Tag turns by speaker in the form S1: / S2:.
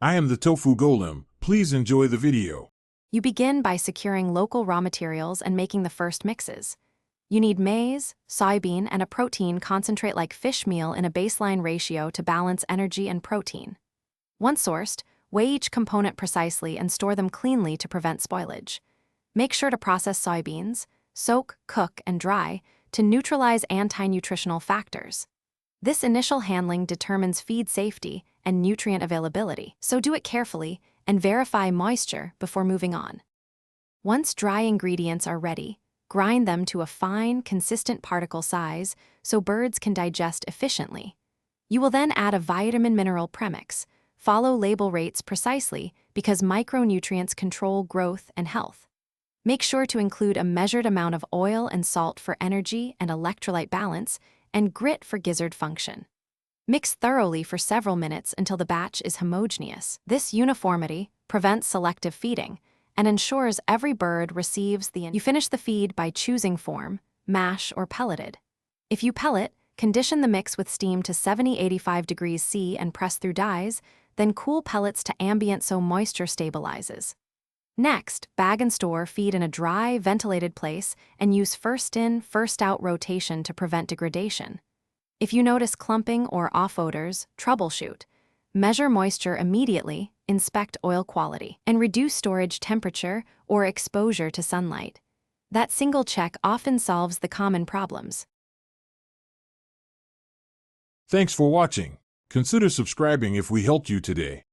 S1: I am the tofu golem. Please enjoy the video.
S2: You begin by securing local raw materials and making the first mixes. You need maize, soybean, and a protein concentrate like fish meal in a baseline ratio to balance energy and protein. Once sourced, weigh each component precisely and store them cleanly to prevent spoilage. Make sure to process soybeans, soak, cook, and dry to neutralize anti-nutritional factors. This initial handling determines feed safety and nutrient availability, so do it carefully and verify moisture before moving on. Once dry ingredients are ready, grind them to a fine, consistent particle size so birds can digest efficiently. You will then add a vitamin-mineral premix. Follow label rates precisely because micronutrients control growth and health. Make sure to include a measured amount of oil and salt for energy and electrolyte balance, and grit for gizzard function. Mix thoroughly for several minutes until the batch is homogeneous. This uniformity prevents selective feeding and ensures every bird receives You finish the feed by choosing form, mash, or pelleted. If you pellet, condition the mix with steam to 70-85 degrees C and press through dies, then cool pellets to ambient so moisture stabilizes. Next, bag and store feed in a dry, ventilated place and use first-in, first-out rotation to prevent degradation. If you notice clumping or off odors, troubleshoot. Measure moisture immediately, inspect oil quality, and reduce storage temperature or exposure to sunlight. That single check often solves the common problems.
S1: Thanks for watching. Consider subscribing if we helped you today.